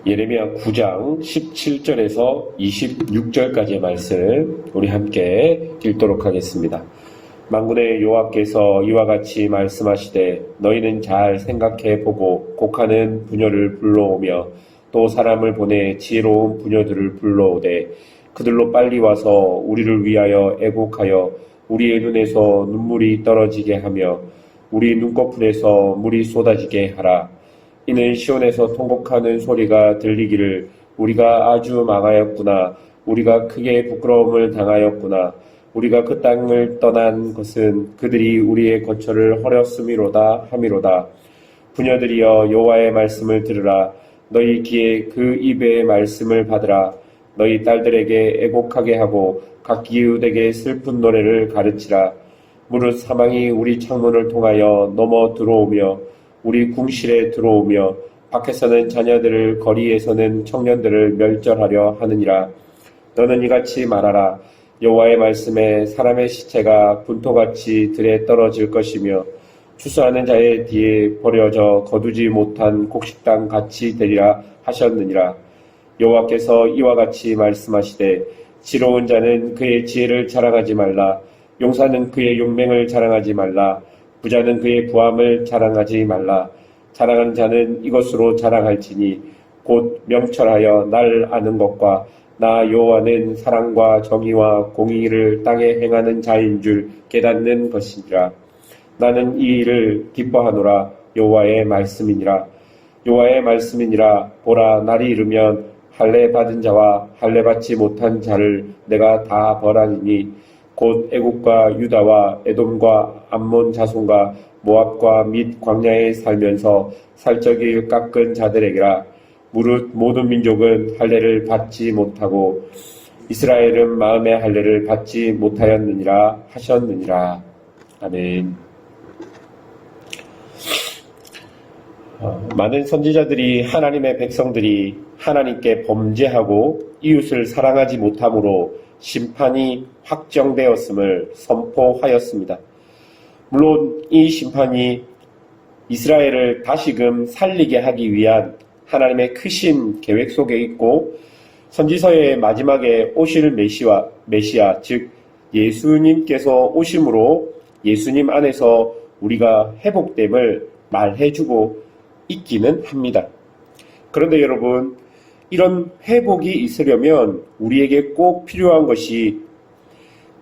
예레미야 9장 17절에서 26절까지의 말씀 우리 함께 읽도록 하겠습니다. 만군의 여호와께서 이와 같이 말씀하시되 너희는 잘 생각해 보고 곡하는 부녀를 불러오며 또 사람을 보내 지혜로운 부녀들을 불러오되 그들로 빨리 와서 우리를 위하여 애곡하여 우리의 눈에서 눈물이 떨어지게 하며 우리 눈꺼풀에서 물이 쏟아지게 하라. 이는 시온에서 통곡하는 소리가 들리기를 우리가 아주 망하였구나. 우리가 크게 부끄러움을 당하였구나. 우리가 그 땅을 떠난 것은 그들이 우리의 거처를 허렸음이로다 함이로다. 부녀들이여 여호와의 말씀을 들으라. 너희 귀에 그 입의 말씀을 받으라. 너희 딸들에게 애곡하게 하고 각 이웃에게 슬픈 노래를 가르치라. 무릇 사망이 우리 창문을 통하여 넘어 들어오며 우리 궁실에 들어오며 밖에서는 자녀들을 거리에서는 청년들을 멸절하려 하느니라. 너는 이같이 말하라. 여호와의 말씀에 사람의 시체가 분토같이 들에 떨어질 것이며 추수하는 자의 뒤에 버려져 거두지 못한 곡식당 같이 되리라 하셨느니라. 여호와께서 이와 같이 말씀하시되 지혜로운 자는 그의 지혜를 자랑하지 말라. 용사는 그의 용맹을 자랑하지 말라. 부자는 그의 부함을 자랑하지 말라. 자랑하는 자는 이것으로 자랑할지니 곧 명철하여 날 아는 것과 나 여호와는 사랑과 정의와 공의를 땅에 행하는 자인 줄 깨닫는 것이니라. 나는 이 일을 기뻐하노라. 여호와의 말씀이니라. 여호와의 말씀이니라. 보라, 날이 이르면 할례 받은 자와 할례 받지 못한 자를 내가 다 벌하리니 곧 애국과 유다와 에돔과 암몬 자손과 모압과 및 광야에 살면서 살적이 깎은 자들에게라. 무릇 모든 민족은 할례를 받지 못하고 이스라엘은 마음의 할례를 받지 못하였느니라 하셨느니라. 아멘. 많은 선지자들이 하나님의 백성들이 하나님께 범죄하고 이웃을 사랑하지 못함으로 심판이 확정되었음을 선포하였습니다. 물론 이 심판이 이스라엘을 다시금 살리게 하기 위한 하나님의 크신 계획 속에 있고 선지서의 마지막에 오실 메시아 즉 예수님께서 오심으로 예수님 안에서 우리가 회복됨을 말해주고 있기는 합니다. 그런데 여러분, 이런 회복이 있으려면 우리에게 꼭 필요한 것이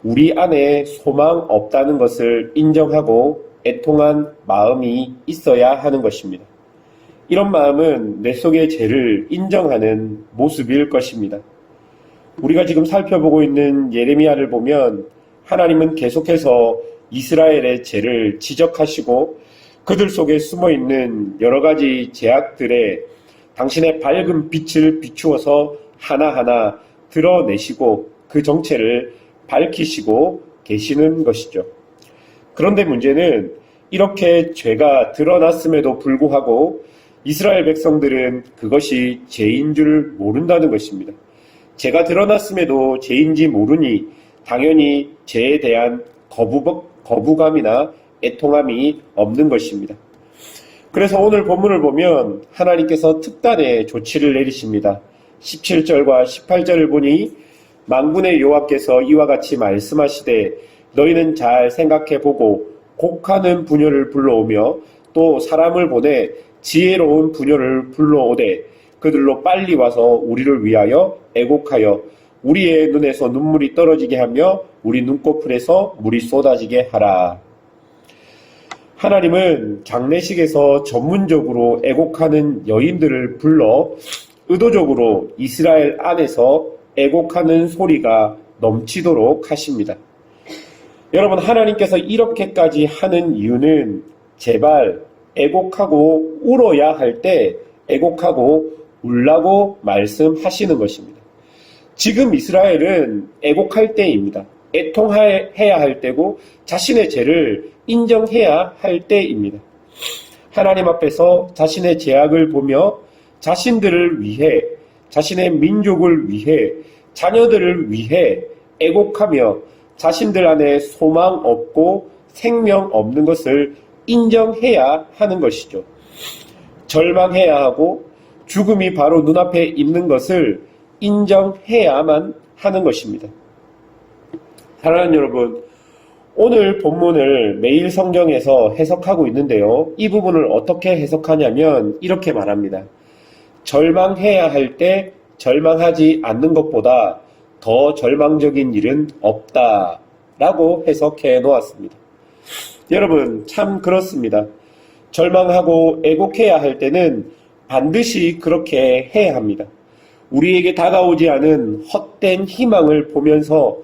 우리 안에 소망 없다는 것을 인정하고 애통한 마음이 있어야 하는 것입니다. 이런 마음은 내 속의 죄를 인정하는 모습일 것입니다. 우리가 지금 살펴보고 있는 예레미야를 보면 하나님은 계속해서 이스라엘의 죄를 지적하시고 그들 속에 숨어있는 여러 가지 죄악들에 당신의 밝은 빛을 비추어서 하나하나 드러내시고 그 정체를 밝히시고 계시는 것이죠. 그런데 문제는 이렇게 죄가 드러났음에도 불구하고 이스라엘 백성들은 그것이 죄인 줄 모른다는 것입니다. 죄가 드러났음에도 죄인지 모르니 당연히 죄에 대한 거부감이나 애통함이 없는 것입니다. 그래서 오늘 본문을 보면 하나님께서 특단의 조치를 내리십니다. 17절과 18절을 보니 만군의 여호와께서 이와 같이 말씀하시되 너희는 잘 생각해보고 곡하는 부녀를 불러오며 또 사람을 보내 지혜로운 부녀를 불러오되 그들로 빨리 와서 우리를 위하여 애곡하여 우리의 눈에서 눈물이 떨어지게 하며 우리 눈꺼풀에서 물이 쏟아지게 하라. 하나님은 장례식에서 전문적으로 애곡하는 여인들을 불러 의도적으로 이스라엘 안에서 애곡하는 소리가 넘치도록 하십니다. 여러분, 하나님께서 이렇게까지 하는 이유는 제발 애곡하고 울어야 할 때 애곡하고 울라고 말씀하시는 것입니다. 지금 이스라엘은 애곡할 때입니다. 애통해야 할 때고 자신의 죄를 인정해야 할 때입니다. 하나님 앞에서 자신의 죄악을 보며 자신들을 위해, 자신의 민족을 위해, 자녀들을 위해 애곡하며 자신들 안에 소망 없고 생명 없는 것을 인정해야 하는 것이죠. 절망해야 하고 죽음이 바로 눈앞에 있는 것을 인정해야만 하는 것입니다. 사랑하는 여러분, 오늘 본문을 매일 성경에서 해석하고 있는데요. 이 부분을 어떻게 해석하냐면 이렇게 말합니다. 절망해야 할 때 절망하지 않는 것보다 더 절망적인 일은 없다 라고 해석해 놓았습니다. 여러분, 참 그렇습니다. 절망하고 애곡해야 할 때는 반드시 그렇게 해야 합니다. 우리에게 다가오지 않은 헛된 희망을 보면서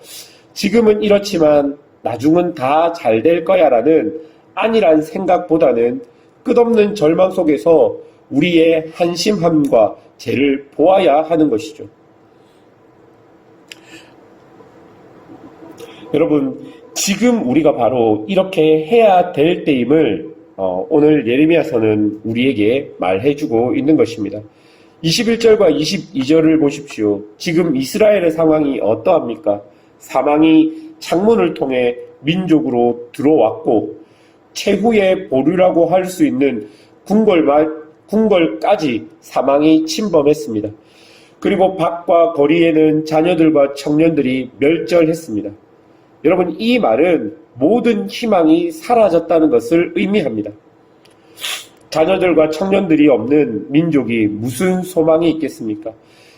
지금은 이렇지만 나중은 다 잘 될 거야 라는 안일한 생각보다는 끝없는 절망 속에서 우리의 한심함과 죄를 보아야 하는 것이죠. 여러분, 지금 우리가 바로 이렇게 해야 될 때임을 오늘 예레미야서는 우리에게 말해주고 있는 것입니다. 21절과 22절을 보십시오. 지금 이스라엘의 상황이 어떠합니까? 사망이 창문을 통해 민족으로 들어왔고 최후의 보류라고 할 수 있는 궁궐까지 사망이 침범했습니다. 그리고 밖과 거리에는 자녀들과 청년들이 멸절했습니다. 여러분, 이 말은 모든 희망이 사라졌다는 것을 의미합니다. 자녀들과 청년들이 없는 민족이 무슨 소망이 있겠습니까?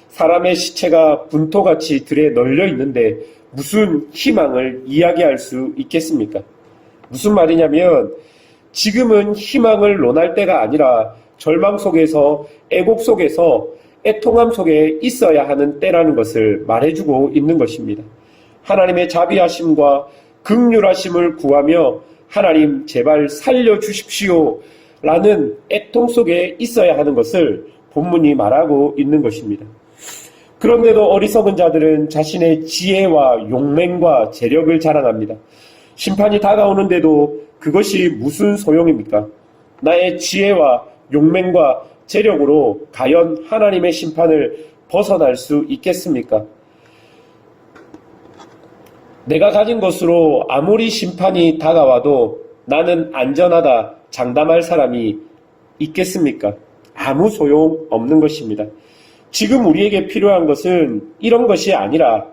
사람의 시체가 분토같이 들에 널려 있는데 무슨 희망을 이야기할 수 있겠습니까? 무슨 말이냐면 지금은 희망을 논할 때가 아니라 절망 속에서 애곡 속에서 애통함 속에 있어야 하는 때라는 것을 말해주고 있는 것입니다. 하나님의 자비하심과 긍휼하심을 구하며 하나님 제발 살려주십시오 라는 애통 속에 있어야 하는 것을 본문이 말하고 있는 것입니다. 그런데도 어리석은 자들은 자신의 지혜와 용맹과 재력을 자랑합니다. 심판이 다가오는데도 그것이 무슨 소용입니까? 나의 지혜와 용맹과 재력으로 과연 하나님의 심판을 벗어날 수 있겠습니까? 내가 가진 것으로 아무리 심판이 다가와도 나는 안전하다 장담할 사람이 있겠습니까? 아무 소용 없는 것입니다. 지금 우리에게 필요한 것은 이런 것이 아니라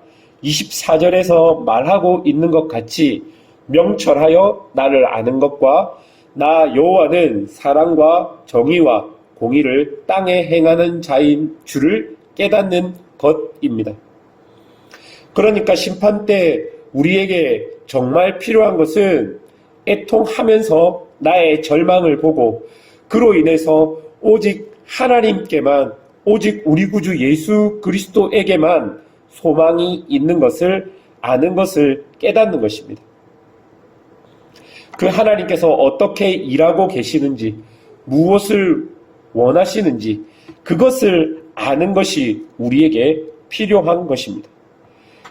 24절에서 말하고 있는 것 같이 명철하여 나를 아는 것과 나 여호와는 사랑과 정의와 공의를 땅에 행하는 자인 줄을 깨닫는 것입니다. 그러니까 심판 때 우리에게 정말 필요한 것은 애통하면서 나의 절망을 보고 그로 인해서 오직 하나님께만, 오직 우리 구주 예수 그리스도에게만 소망이 있는 것을 아는 것을 깨닫는 것입니다. 그 하나님께서 어떻게 일하고 계시는지, 무엇을 원하시는지 그것을 아는 것이 우리에게 필요한 것입니다.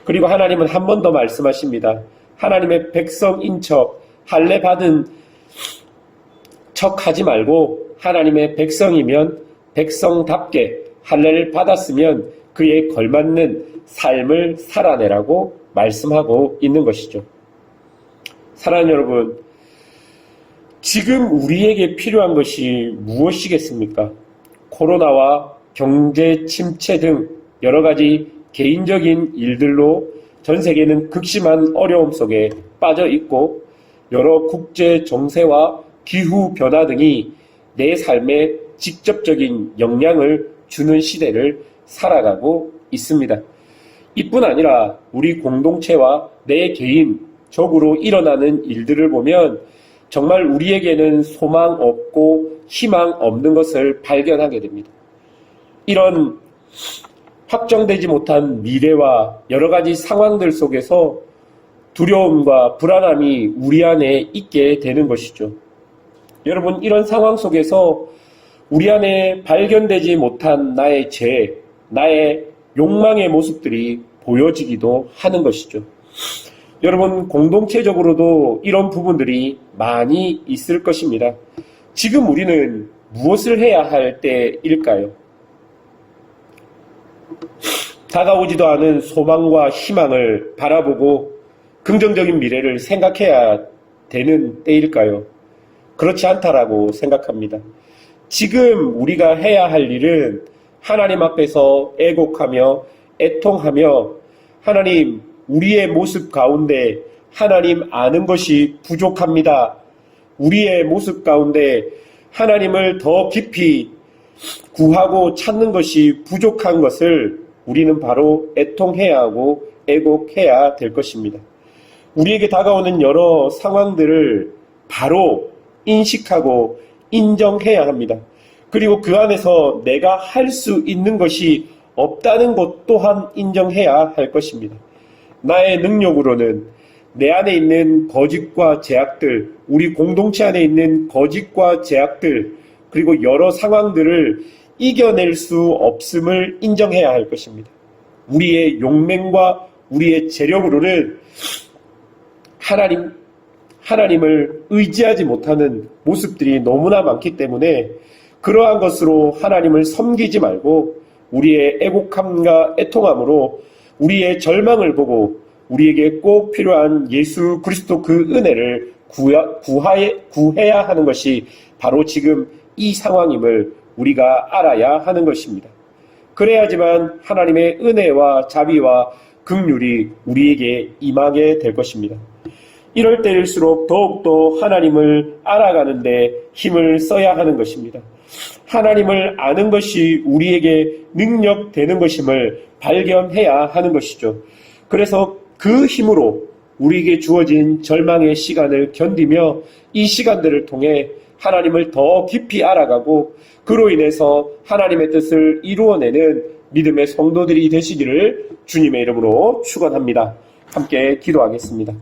그리고 하나님은 한 번 더 말씀하십니다. 하나님의 백성인 척, 할례 받은 척 하지 말고 하나님의 백성이면 백성답게 할례를 받았으면 그에 걸맞는 삶을 살아내라고 말씀하고 있는 것이죠. 사랑하는 여러분, 지금 우리에게 필요한 것이 무엇이겠습니까? 코로나와 경제 침체 등 여러 가지 개인적인 일들로 전 세계는 극심한 어려움 속에 빠져 있고 여러 국제 정세와 기후 변화 등이 내 삶에 직접적인 영향을 주는 시대를 살아가고 있습니다. 이뿐 아니라 우리 공동체와 내 개인적으로 일어나는 일들을 보면 정말 우리에게는 소망 없고 희망 없는 것을 발견하게 됩니다. 이런 확정되지 못한 미래와 여러 가지 상황들 속에서 두려움과 불안함이 우리 안에 있게 되는 것이죠. 여러분, 이런 상황 속에서 우리 안에 발견되지 못한 나의 죄, 나의 욕망의 모습들이 보여지기도 하는 것이죠. 여러분, 공동체적으로도 이런 부분들이 많이 있을 것입니다. 지금 우리는 무엇을 해야 할 때일까요? 다가오지도 않은 소망과 희망을 바라보고 긍정적인 미래를 생각해야 되는 때일까요? 그렇지 않다라고 생각합니다. 지금 우리가 해야 할 일은 하나님 앞에서 애곡하며 애통하며 하나님, 우리의 모습 가운데 하나님 아는 것이 부족합니다. 우리의 모습 가운데 하나님을 더 깊이 구하고 찾는 것이 부족한 것을 우리는 바로 애통해야 하고 애곡해야 될 것입니다. 우리에게 다가오는 여러 상황들을 바로 인식하고 인정해야 합니다. 그리고 그 안에서 내가 할 수 있는 것이 없다는 것 또한 인정해야 할 것입니다. 나의 능력으로는 내 안에 있는 거짓과 제약들, 우리 공동체 안에 있는 거짓과 제약들, 그리고 여러 상황들을 이겨낼 수 없음을 인정해야 할 것입니다. 우리의 용맹과 우리의 재력으로는 하나님을 의지하지 못하는 모습들이 너무나 많기 때문에 그러한 것으로 하나님을 섬기지 말고 우리의 애곡함과 애통함으로 우리의 절망을 보고 우리에게 꼭 필요한 예수 그리스도 그 은혜를 구해야 하는 것이 바로 지금 이 상황임을 우리가 알아야 하는 것입니다. 그래야지만 하나님의 은혜와 자비와 긍휼이 우리에게 임하게 될 것입니다. 이럴 때일수록 더욱더 하나님을 알아가는 데 힘을 써야 하는 것입니다. 하나님을 아는 것이 우리에게 능력되는 것임을 발견해야 하는 것이죠. 그래서 그 힘으로 우리에게 주어진 절망의 시간을 견디며 이 시간들을 통해 하나님을 더 깊이 알아가고 그로 인해서 하나님의 뜻을 이루어내는 믿음의 성도들이 되시기를 주님의 이름으로 축원합니다. 함께 기도하겠습니다.